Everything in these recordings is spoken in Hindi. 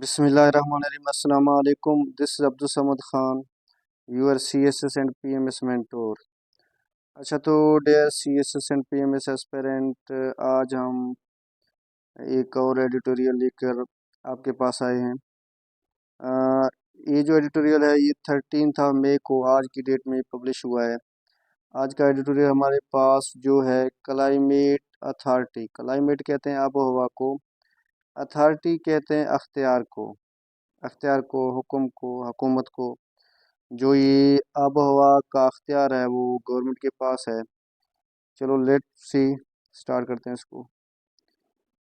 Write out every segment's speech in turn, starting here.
Bismillahirrahmanirrahim. Assalamu alaikum. This is Abdul Samad Khan, your CSS and PMS mentor. अच्छा तो dear CSS and PMS aspirant, आज हम एक और एडिटोरियल लेकर आपके पास आए हैं। ये जो एडिटोरियल है ये 13 मई को आज की डेट में पब्लिश हुआ है। आज का एडिटोरियल हमारे पास जो है क्लाइमेट अथॉरिटी, क्लाइमेट कहते हैं आबो हवा को, अथॉरिटी कहते हैं अख्तियार को, हुक्म को, हुकूमत को। जो ये आब हवा का अख्तियार है वो गवर्नमेंट के पास है। चलो लेट सी स्टार्ट करते हैं इसको।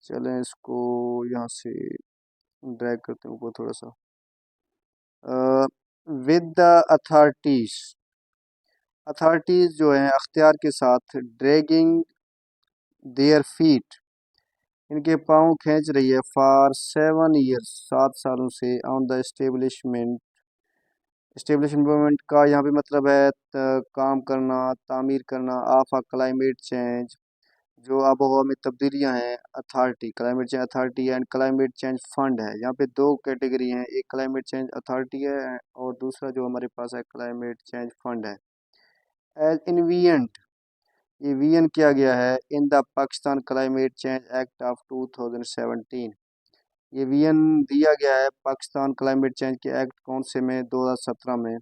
चलें इसको यहाँ से ड्रैग करते हैं ऊपर थोड़ा सा। विद द अथॉरिटीज, अथॉरिटीज जो हैं अख्तियार के साथ, ड्रैगिंग देयर फीट, इनके पाँव खींच रही है, फॉर 7 ईयर्स, 7 सालों से, ऑन द एस्टेब्लिशमेंट का यहाँ पे मतलब है काम करना, तामीर करना, ऑफ अ क्लाइमेट चेंज, जो आबोहवा में तब्दीलियाँ हैं, authority, climate change authority and climate change fund है। यहाँ पे दो कैटेगरी हैं, एक क्लाइमेट चेंज अथॉरिटी है और दूसरा जो हमारे पास है क्लाइमेट चेंज फंड है। एज इन्वियंट, ये वियन किया गया है in the Pakistan climate change act of 2017। ये वियन दिया गया है पाकिस्तान क्लाइमेट चेंज के एक्ट कौन से में, 2017 में।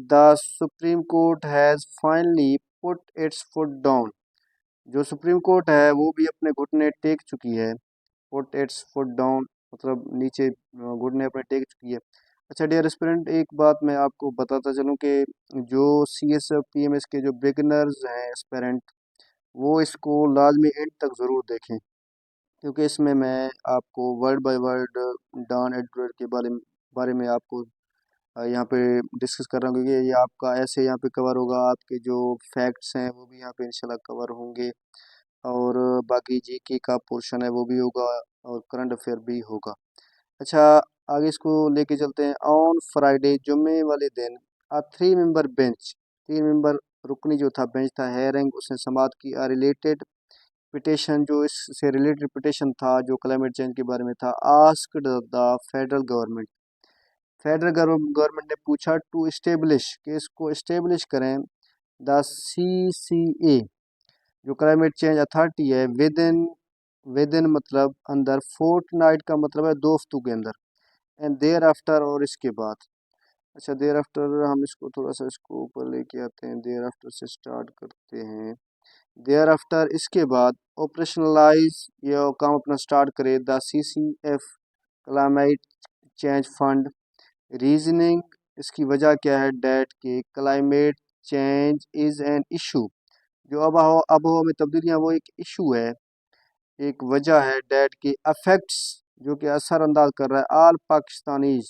The supreme court has finally put it's foot down, जो सुप्रीम कोर्ट है वो भी अपने घुटने टेक चुकी है। पुट इट्स फुट डाउन मतलब नीचे घुटने अपने टेक चुकी है। अच्छा डियर स्टूडेंट, एक बात मैं आपको बताता चलूँ कि जो CSS और PMS के जो बिगिनर्स हैं एस्पिरेंट, वो इसको लाजमी एंड तक ज़रूर देखें, क्योंकि इसमें मैं आपको word by word down editorial के बारे में आपको यहाँ पे डिस्कस कर रहा हूँ, क्योंकि ये आपका ऐसे यहाँ पे कवर होगा, आपके जो फैक्ट्स हैं वो भी यहाँ पे इंशाल्लाह कवर होंगे, और बाकी GK का पोर्शन है वो भी होगा, और करंट अफेयर भी होगा। अच्छा आगे इसको लेके चलते हैं। ऑन फ्राइडे, जुम्मे वाले दिन, 3 मेंबर बेंच, 3 मेंबर रुकनी जो था बेंच था, हेयरिंग, उसने समाप्त की रिलेटेड पिटिशन, जो इससे रिलेटेड पिटिशन था जो क्लाइमेट चेंज के बारे में था, asked the federal government, federal government ने पूछा टू इस्टेब्लिश, कि इसको इस्टेब्लिश करें, द CCA, जो क्लाइमेट चेंज अथॉरिटी है, विद इन मतलब अंदर, फोर्टनाइट का मतलब है 2 हफ्तों के अंदर, एंड देयर आफ्टर, और इसके बाद। अच्छा देयर आफ्टर हम इसको थोड़ा सा इसको ऊपर लेके आते हैं, देयर आफ्टर से स्टार्ट करते हैं। देयर आफ्टर इसके बाद, ऑपरेशनलाइज, ये काम अपना स्टार्ट करे, the CCF climate change fund. Reasoning, इसकी वजह क्या है, डेट के climate change is an issue, जो आबोहवा में तब्दीलियाँ वो एक इशू है, एक वजह है, डेट के अफेक्ट्स, जो कि असरअंदाज कर रहा है, आल पाकिस्तानीज,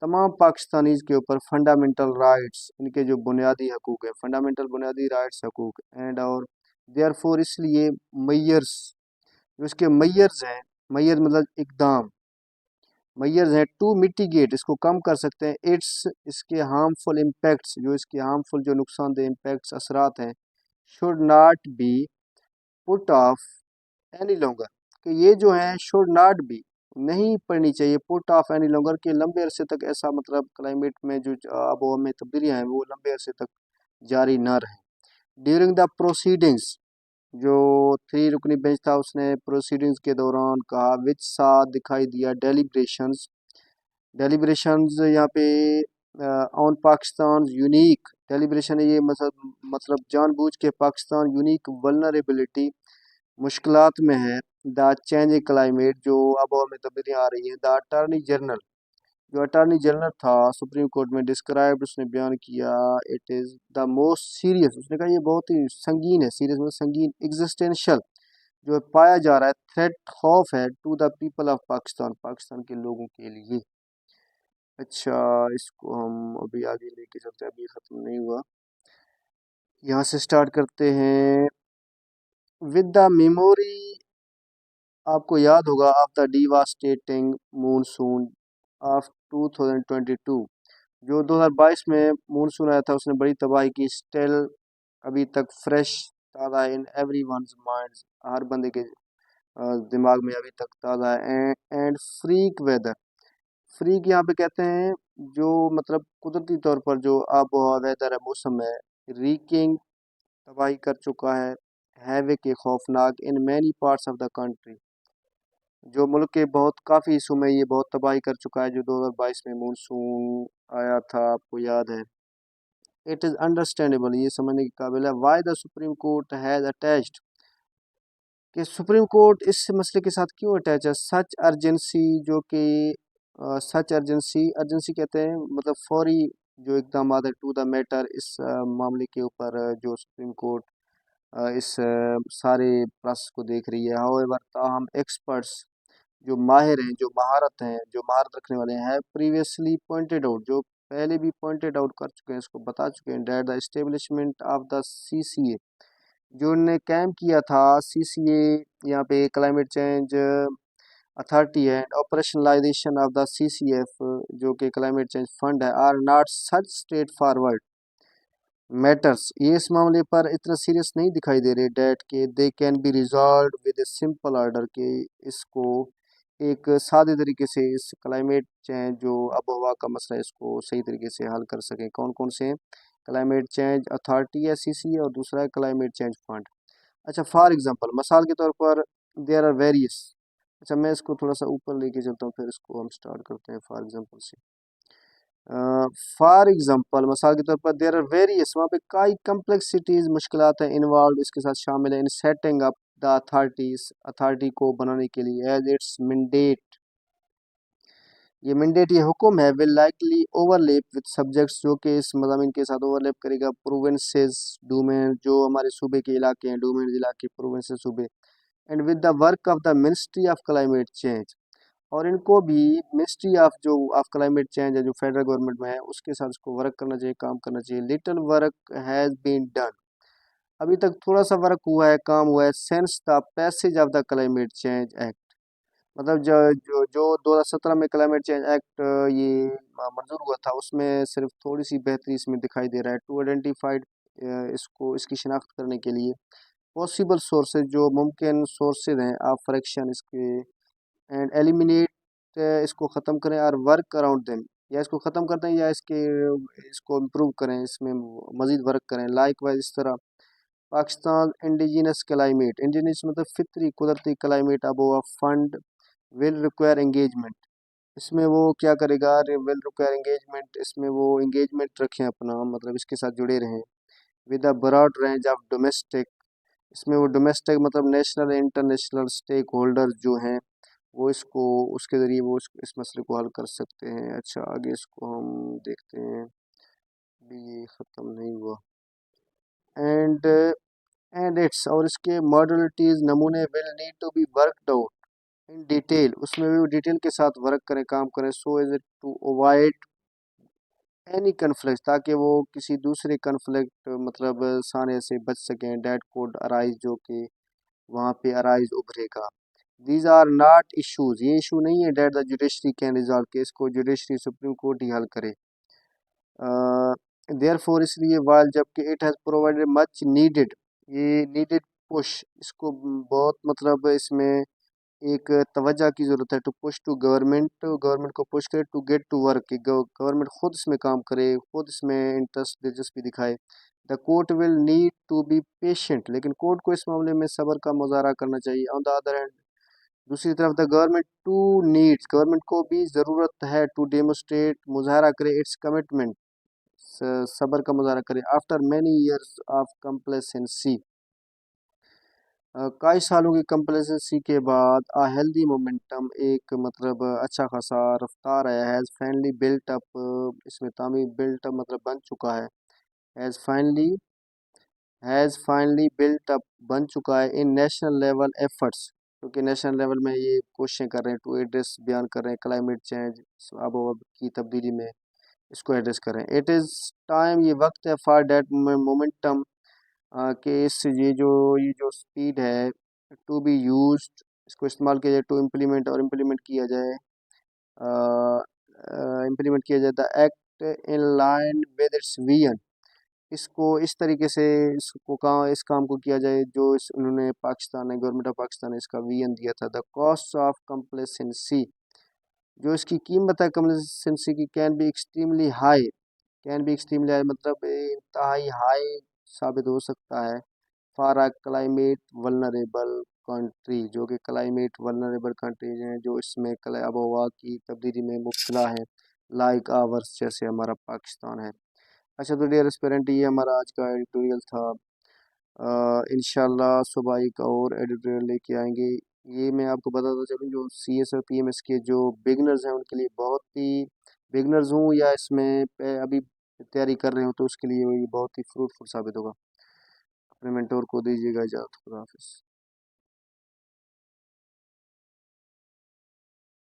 तमाम पाकिस्तानीज के ऊपर, फंडामेंटल राइट्स, इनके जो बुनियादी हकूक़ है, फंडामेंटल बुनियादी राइट्स हकूक़ एंड, और देयरफॉर इसलिए, मैयर्स, जो इसके मैयर्स हैं, मैयर मतलब इकदाम, मैयर्स हैं टू मिटिगेट, इसको कम कर सकते हैं, इसके हार्मफुल इम्पैक्ट्स, जो इसके हार्मफुल जो नुकसानदेह इम्पैक्ट्स असरात हैं, should not be put off any longer, कि ये जो हैं शुड नॉट बी, नहीं पड़नी चाहिए, पुट ऑफ एनी लॉन्गर, के लंबे अरसे तक, ऐसा मतलब क्लाइमेट में जो आबोहवा में तब्दीलियाँ हैं वो लंबे अरसे तक जारी ना रहें। ड्यूरिंग द प्रोसीडिंग्स, जो 3 रुकनी बेंच था उसने प्रोसीडिंग्स के दौरान कहा, विच सा दिखाई दिया, डेलिब्रेशंस यहाँ पे ऑन पाकिस्तान यूनिक डेलिब्रेशन है, ये मतलब जानबूझ के पाकिस्तान यूनिक वल्नरेबिलिटी, मुश्किलात में है, द चेंज क्लाइमेट, जो आबोहवा में तब्दीलियाँ आ रही हैं, द अटारनी जनरल, जो अटारनी जनरल था सुप्रीम कोर्ट में, डिस्क्राइब्ड, उसने बयान किया, it is the most serious, उसने कहा ये बहुत ही संगीन है, सीरियस मतलब संगीन, एग्जिस्टेंशियल, जो पाया जा रहा है, थ्रेट, खौफ है, to the people of Pakistan, Pakistan के लोगों के लिए। अच्छा इसको हम अभी आगे लेके चलते हैं, अभी ख़त्म नहीं हुआ, यहाँ से स्टार्ट करते हैं। विद द मेमोरी, आपको याद होगा, of the devastating monsoon of 2022, जो 2022 में मूनसून आया था, उसने बड़ी तबाही की, स्टिल अभी तक फ्रेश, ताज़ा, इन एवरी वंस माइंड्स, हर बंदे के दिमाग में अभी तक ताज़ा है। एंड फ्रीक वेदर, फ्रीक यहाँ पे कहते हैं जो मतलब कुदरती तौर पर जो आबोहवा वेदर है, मौसम है, रीकिंग तबाही कर चुका है, हैवे के खौफनाक in many parts of the country, जो मुल्क के बहुत काफ़ी हिस्सों में ये बहुत तबाही कर चुका है, जो 2022 में मानसून आया था, आपको याद है। इट इज़ अंडरस्टैंडेबल, ये समझने के काबिल है, why the supreme court has attached, कि सुप्रीम कोर्ट इस मसले के साथ क्यों अटैच है, सच अर्जेंसी, जो कि सच अर्जेंसी, अर्जेंसी कहते हैं मतलब फौरी जो इकदाम है, टू द मैटर, इस मामले के ऊपर जो सुप्रीम कोर्ट इस सारे प्रोसेस को देख रही है। हाउएवर ताहम एक्सपर्ट्स, जो माहिर हैं, जो महारत हैं, जो महारत रखने वाले हैं, प्रीवियसली पॉइंटेड आउट, जो पहले भी पॉइंटेड आउट कर चुके हैं, इसको बता चुके हैं, that the establishment of the CCA, जो उनने कैम्प किया था सीसीए, यहाँ पे क्लाइमेट चेंज अथॉरिटी है, ऑपरेशनलाइजेशन ऑफ द सीसीएफ, जो कि क्लाइमेट चेंज फंड है, are not such straightforward matters, ये इस मामले पर इतना सीरियस नहीं दिखाई दे रहे, डेट के they can be resolve with a simple order, के इसको एक सादे तरीके से, इस क्लाइमेट चेंज जो आबोहवा का मसला है, इसको सही तरीके से हल कर सकें। कौन कौन से हैं? क्लाइमेट चेंज अथॉरिटी है सीसी, और दूसरा है क्लाइमेट चेंज फंड। अच्छा, फॉर एग्जांपल, मिसाल के तौर पर, देयर आर वेरियस, अच्छा मैं इसको थोड़ा सा ऊपर लेके चलता हूँ, फिर इसको हम स्टार्ट करते हैं फॉर एग्जांपल से। फॉर एग्जांपल, मिसाल के तौर पर, देयर आर वेरियस, वहाँ पे कई कम्प्लेक्सिटीज, मुश्किलात हैं, इन्वॉल्व, इसके साथ शामिल है, in setting up the authorities, authority को बनाने के लिए, एज इट्स मैंडेट, ये मैंडेट, ये हुक्म है, will likely overlap with subjects, जो कि इस मज़ामीन के साथ ओवरलैप करेगा, प्रोविंसेस, डोमेन, जो हमारे सूबे के इलाके हैं, डोमेन इलाके, प्रोविंसेस सूबे, and with the work of the ministry of climate change, और इनको भी मिनिस्ट्री ऑफ जो ऑफ क्लाइमेट चेंज है, जो फेडरल गवर्नमेंट में है, उसके साथ इसको वर्क करना चाहिए, काम करना चाहिए। Little work has been done, अभी तक थोड़ा सा वर्क हुआ है, काम हुआ है, since the passage of the climate change act, मतलब जो 2017 में क्लाइमेट चेंज एक्ट ये मंजूर हुआ था, उसमें सिर्फ थोड़ी सी बेहतरी इसमें दिखाई दे रहा है, टू आइडेंटिफाइड, इसको इसकी शिनाख्त करने के लिए, पॉसिबल सोर्सेज, जो मुमकिन सोर्सेज हैं ऑफ फ्रैक्शन इसके, एंड एलिमिनेट, इसको ख़त्म करें, और वर्क अराउंड देम, या इसको ख़त्म कर दें, या इसको इम्प्रूव करें, इसमें मज़ीद वर्क करें। लाइक वाइज इस तरह पाकिस्तान इंडिजिनस क्लाइमेट, इंडिजिनस मतलब फितरी कुदरती क्लाइमेट आबोहवा फंड, विल रिक्वायर एंगेजमेंट, इसमें वो क्या करेगा, विल रिक्वायर एंगेजमेंट, इसमें वो एंगेजमेंट रखें अपना, मतलब इसके साथ जुड़े रहें, with a broad range of domestic, इसमें वो डोमेस्टिक मतलब नेशनल इंटरनेशनल स्टेक होल्डर जो हैं, वो इसको उसके ज़रिए वो इस मसले को हल कर सकते हैं। अच्छा, आगे इसको हम देखते हैं, भी ये ख़त्म नहीं हुआ, एंड इट्स, और इसके मॉडलिटीज़, नमूने, will need to be worked out in detail, उसमें भी वो डिटेल के साथ वर्क करें, काम करें, so is it to avoid any conflict, ताकि वो किसी दूसरे कन्फ्लिक्ट मतलब साने से बच सकें, डेट कोड अराइज, जो कि वहाँ पे अराइज उभरेगा। दीज आर नॉट इश्यूज, ये इशू नहीं है, that the judiciary can resolve, case को जुडिशरी सुप्रीम कोर्ट ही हल करे। देयर फोर, इसलिए वाल, जबकि it has provided much needed, ये नीडेड पुश, इसको बहुत मतलब इसमें एक तवज्जो की ज़रूरत है, to push to government, government को पुश करे, टू गेट टू वर्क, कि गवर्नमेंट खुद इसमें काम करे, खुद इसमें इंटरेस्ट दिलचस्पी दिखाए। The court will need to be patient, लेकिन कोर्ट को इस मामले में सब्र का मुजाहरा करना चाहिए। ऑन द अदर हैंड, दूसरी तरफ, the government too needs, government को भी ज़रूरत है, टू डेमोस्ट्रेट, मुजाहरा करे, इट्स कमिटमेंट, सब्र का मुजाहरा करे, after many years of complacency, कई सालों की कंप्लेसेंसी के बाद, आ हेल्दी मोमेंटम, एक मतलब अच्छा खासा रफ्तार है, हैज़ फाइनली बिल्ट अप, इसमें तामीर बिल्ट अप मतलब बन चुका है, हैज़ फाइनली बिल्ट अप बन चुका है, इन नेशनल लेवल एफर्ट्स, क्योंकि नेशनल लेवल में ये कोशिशें कर रहे हैं, टू एड्रेस, बयान कर रहे हैं, क्लाइमेट चेंज, आबो हवा की तब्दीली में इसको एड्रेस करें। इट इज़ टाइम, ये वक्त है, फॉर डेट मोमेंटम, कि ये जो स्पीड है, टू बी यूज्ड, इसको इस्तेमाल किया जाए, टू इम्प्लीमेंट, और इम्प्लीमेंट किया जाए the act in line with its vision, इसको इस तरीके से इस काम को किया जाए जो इस उन्होंने पाकिस्तान ने गवर्नमेंट ऑफ पाकिस्तान ने इसका विजन दिया था। द कॉस्ट ऑफ कम्प्लेसेंसी, जो इसकी कीमत है कम्प्लेसेंसी की, can be extremely high. Can be extremely high मतलब इंतहाई हाई साबित हो सकता है for a climate vulnerable country, जो कि क्लाइमेट वल्नरेबल कंट्रीज हैं जो इसमें आबोहवा की तब्दीली में मुब्तला है, लाइक आवर्स, जैसे हमारा पाकिस्तान है। अच्छा तो डियर एस्पिरेंट, ये हमारा आज का एडिटोरियल था। इंशाल्लाह सुबह एक और एडिटोरियल लेके आएंगे। ये मैं आपको बताता चलूँ, जो सी एस और पी एम एस के जो बिगनर्स हैं उनके लिए बहुत ही, बिगनर्स हूँ या इसमें अभी तैयारी कर रहे हो, तो उसके लिए ये बहुत ही फ्रूटफुल साबित होगा। अपने मेंटोर को दीजिएगा इजाज़त। खुदा हाफिज़।